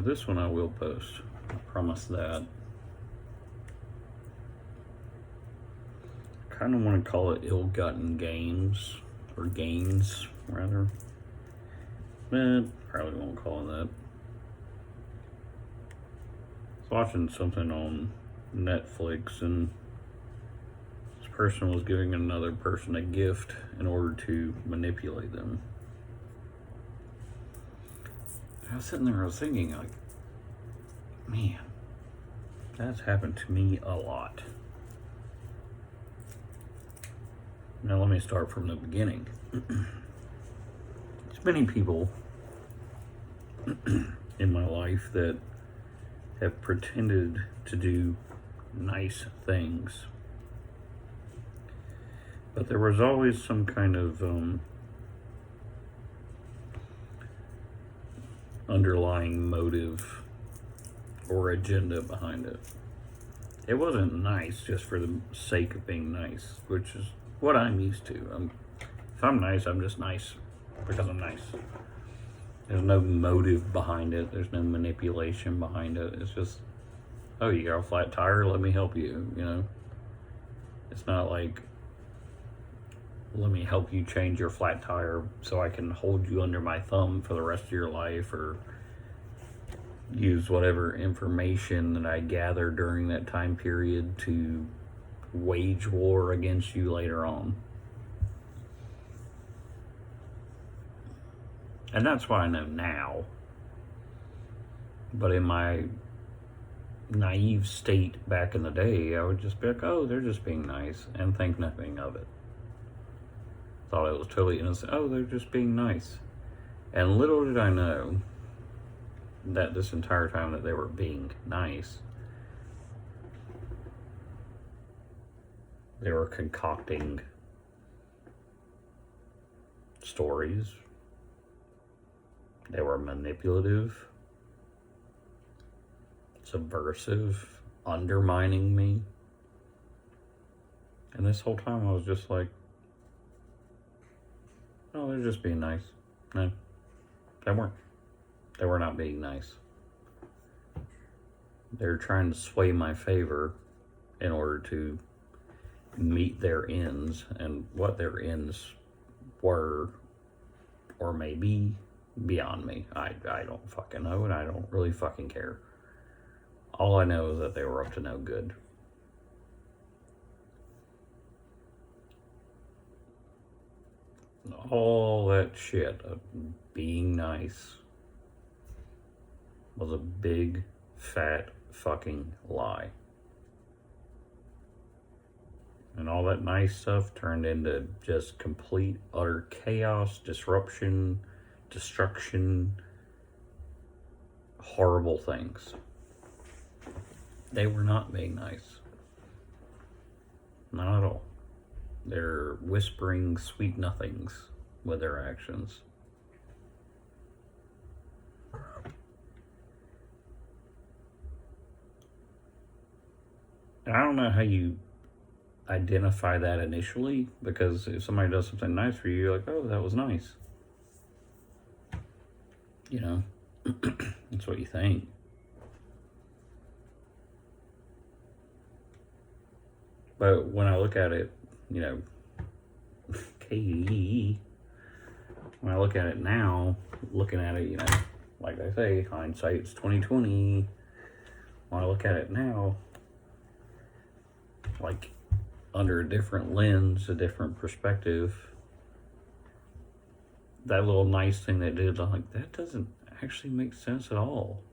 This one I will post. I promise that. I kind of want to call it ill-gotten gains, or gains, rather. But probably won't call it that. I was watching something on Netflix, and this person was giving another person a gift in order to manipulate them. I was sitting there, I was thinking, like, man, that's happened to me a lot. Now, let me start from the beginning. There's many people in my life that have pretended to do nice things, but there was always some kind of underlying motive or agenda behind it. It wasn't nice just for the sake of being nice, which is what I'm used to. If I'm nice, I'm just nice because I'm nice. There's no motive behind it. There's no manipulation behind it. It's just, oh, you got a flat tire? Let me help you, you know? It's not like, let me help you change your flat tire so I can hold you under my thumb for the rest of your life, or use whatever information that I gather during that time period to wage war against you later on. And that's what I know now. But in my naive state back in the day, I would just be like, oh, they're just being nice, and think nothing of it. Thought it was totally innocent. Oh, they're just being nice. And little did I know that this entire time that they were being nice, they were concocting stories. They were manipulative, subversive, undermining me. And this whole time I was just like, no, they're just being nice. No, they weren't. They were not being nice. They're trying to sway my favor in order to meet their ends, and what their ends were or may be beyond me. I don't fucking know, and I don't really fucking care. All I know is that they were up to no good. All that shit of being nice was a big, fat, fucking lie. And all that nice stuff turned into just complete, utter chaos, disruption, destruction, horrible things. They were not being nice. Not at all. They're whispering sweet nothings with their actions. And I don't know how you identify that initially, because if somebody does something nice for you, you're like, oh, that was nice. You know, that's what you think. But when I look at it, you know, when I look at it now, looking at it, you know, like they say, hindsight's 20/20. When I look at it now, like under a different lens, a different perspective, that little nice thing they did, I'm like, that doesn't actually make sense at all.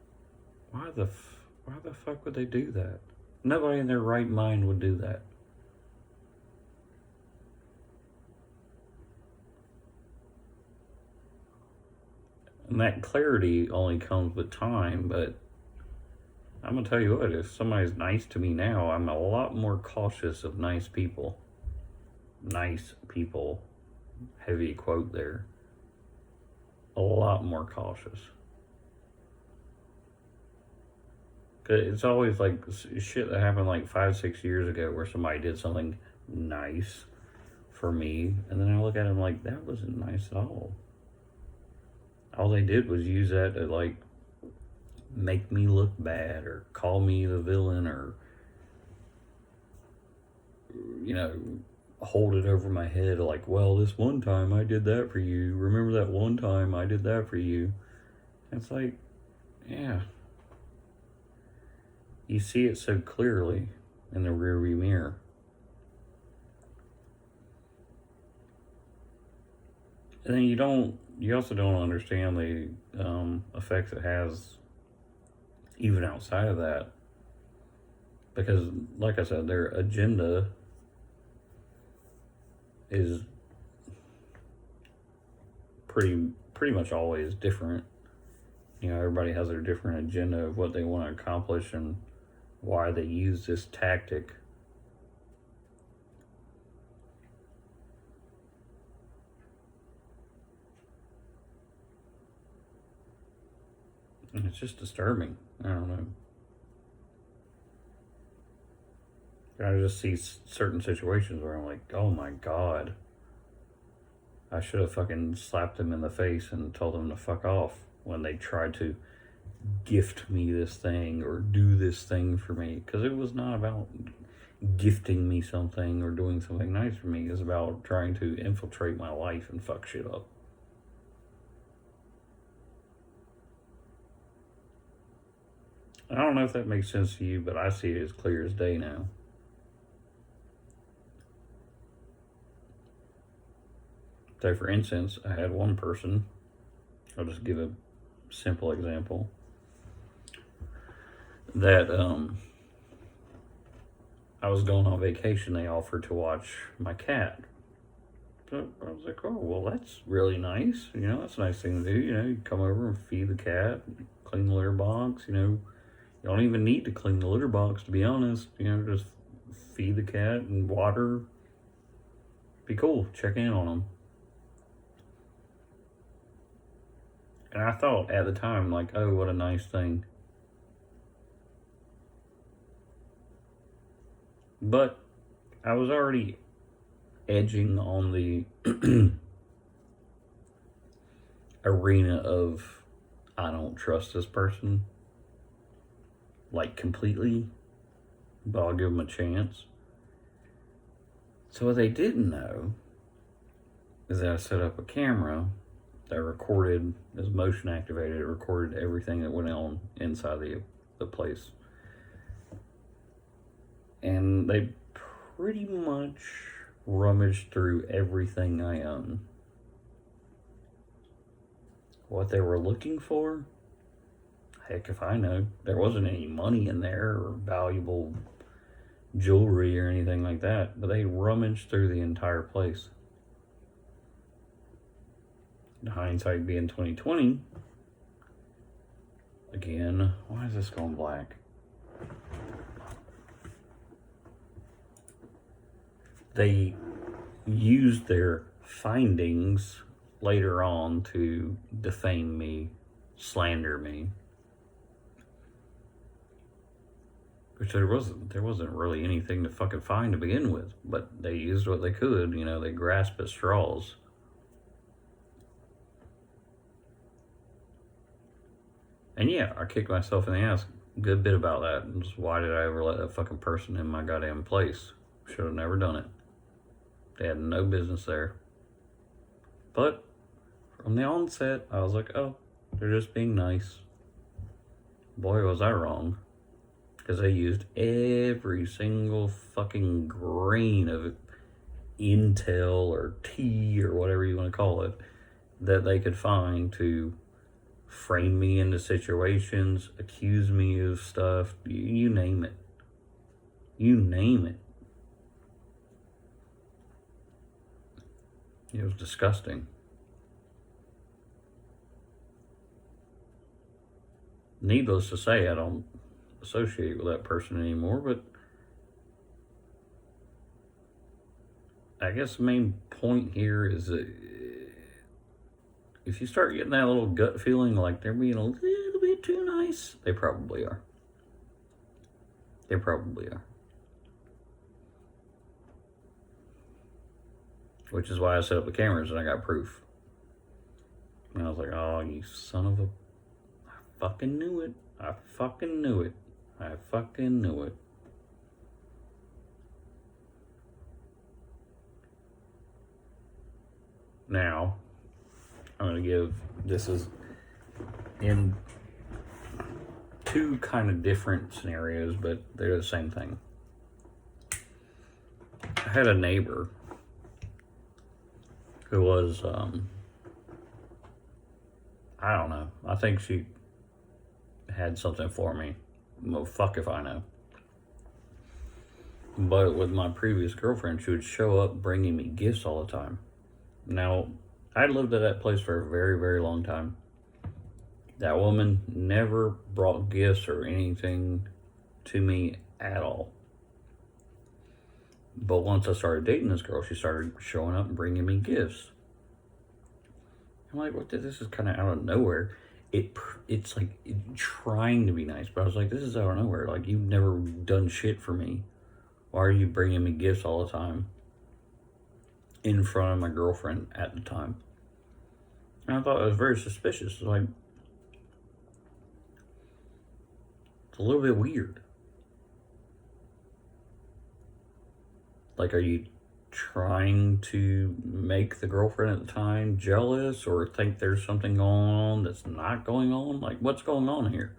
Why the fuck would they do that? Nobody in their right mind would do that. And that clarity only comes with time, but I'm gonna tell you what, if somebody's nice to me now, I'm a lot more cautious of nice people. Nice people, heavy quote there. A lot more cautious. It's always like shit that happened like 5-6 years ago where somebody did something nice for me, and then I look at it like, that wasn't nice at all. All they did was use that to like make me look bad or call me the villain or, you know, hold it over my head like, well, this one time I did that for you. Remember that one time I did that for you? It's like, yeah. You see it so clearly in the rearview mirror. And then you also don't understand the effects it has even outside of that. Because, like I said, their agenda is pretty much always different. You know, everybody has their different agenda of what they want to accomplish and why they use this tactic. And it's just disturbing. I don't know. I just see certain situations where I'm like, oh my god. I should have fucking slapped them in the face and told them to fuck off when they tried to gift me this thing or do this thing for me. Because it was not about gifting me something or doing something nice for me. It was about trying to infiltrate my life and fuck shit up. I don't know if that makes sense to you, but I see it as clear as day now. So, for instance, I had one person, I'll just give a simple example, that I was going on vacation. They offered to watch my cat. So I was like, oh, well, that's really nice. You know, that's a nice thing to do. You know, you come over and feed the cat, clean the litter box. You know, you don't even need to clean the litter box, to be honest. You know, just feed the cat and water. Be cool. Check in on them. And I thought at the time, like, oh, what a nice thing. But I was already edging on the arena of I don't trust this person, like, completely, but I'll give them a chance. So what they didn't know is that I set up a camera that recorded, as motion activated, it recorded everything that went on inside the place. And they pretty much rummaged through everything I own. What they were looking for? Heck if I know. There wasn't any money in there or valuable jewelry or anything like that, but they rummaged through the entire place. Hindsight being 2020, again, why is this going black? They used their findings later on to defame me, slander me. Which there wasn't really anything to fucking find to begin with, but they used what they could, you know, they grasped at straws. And yeah, I kicked myself in the ass a good bit about that. And just, why did I ever let that fucking person in my goddamn place? Should have never done it. They had no business there. But from the onset, I was like, oh, they're just being nice. Boy, was I wrong. Because they used every single fucking grain of intel or tea or whatever you want to call it that they could find to frame me into situations, accuse me of stuff, you name it. You name it. It was disgusting. Needless to say, I don't associate with that person anymore, but I guess the main point here is that if you start getting that little gut feeling like they're being a little bit too nice, they probably are. They probably are. Which is why I set up the cameras and I got proof. And I was like, oh, you son of a... I fucking knew it. I fucking knew it. I fucking knew it. Now, I'm going to give, this is in two kind of different scenarios, but they're the same thing. I had a neighbor who was, I don't know. I think she had something for me. Well, fuck if I know. But with my previous girlfriend, she would show up bringing me gifts all the time. Now, I lived at that place for a very, very long time. That woman never brought gifts or anything to me at all. But once I started dating this girl, she started showing up and bringing me gifts. I'm like, what? This is kind of out of nowhere. It's like trying to be nice, but I was like, this is out of nowhere. Like, you've never done shit for me. Why are you bringing me gifts all the time in front of my girlfriend at the time? And I thought it was very suspicious. Like, it's a little bit weird. Like, are you trying to make the girlfriend at the time jealous or think there's something going on that's not going on? Like, what's going on here?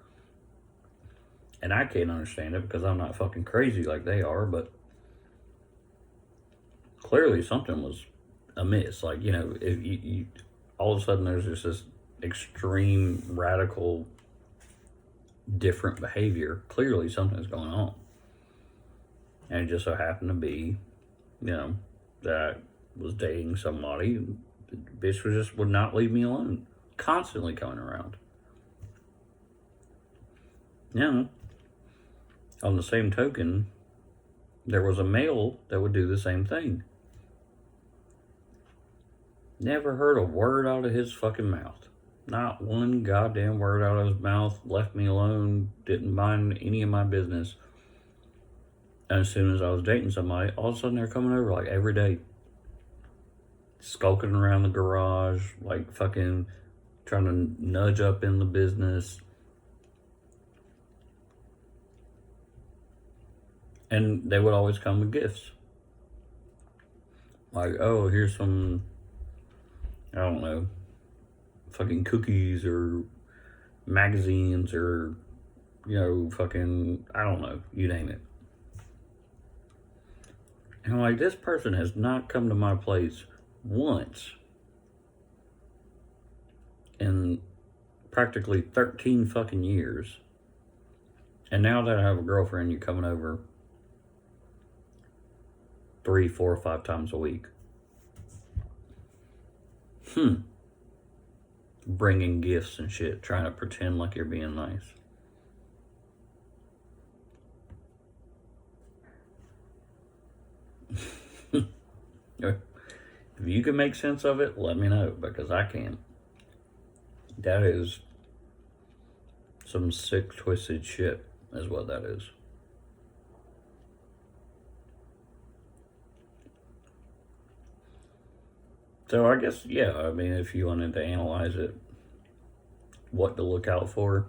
And I can't understand it because I'm not fucking crazy like they are, but clearly something was amiss. Like, you know, if you all of a sudden there's just this extreme, radical, different behavior. Clearly something's going on. And it just so happened to be, you know, that I was dating somebody. The bitch would not leave me alone. Constantly coming around. Now, on the same token, there was a male that would do the same thing. Never heard a word out of his fucking mouth. Not one goddamn word out of his mouth. Left me alone. Didn't mind any of my business. And as soon as I was dating somebody, all of a sudden they're coming over like every day. Skulking around the garage, like fucking trying to nudge up in the business. And they would always come with gifts. Like, oh, here's some, I don't know, fucking cookies or magazines or, you know, fucking, I don't know, you name it. And I'm like, this person has not come to my place once in practically 13 fucking years. And now that I have a girlfriend, you're coming over 3, 4, 5 times a week. Bringing gifts and shit, trying to pretend like you're being nice. If you can make sense of it, let me know, because I can't. That is some sick, twisted shit, is what that is. So I guess, yeah, I mean, if you wanted to analyze it, what to look out for,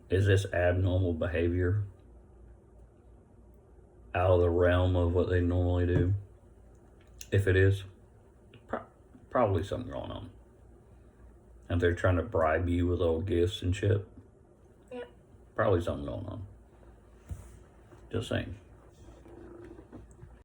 is this abnormal behavior out of the realm of what they normally do? If it is, probably something going on. And they're trying to bribe you with old gifts and shit. Yeah. Probably something going on. Just saying.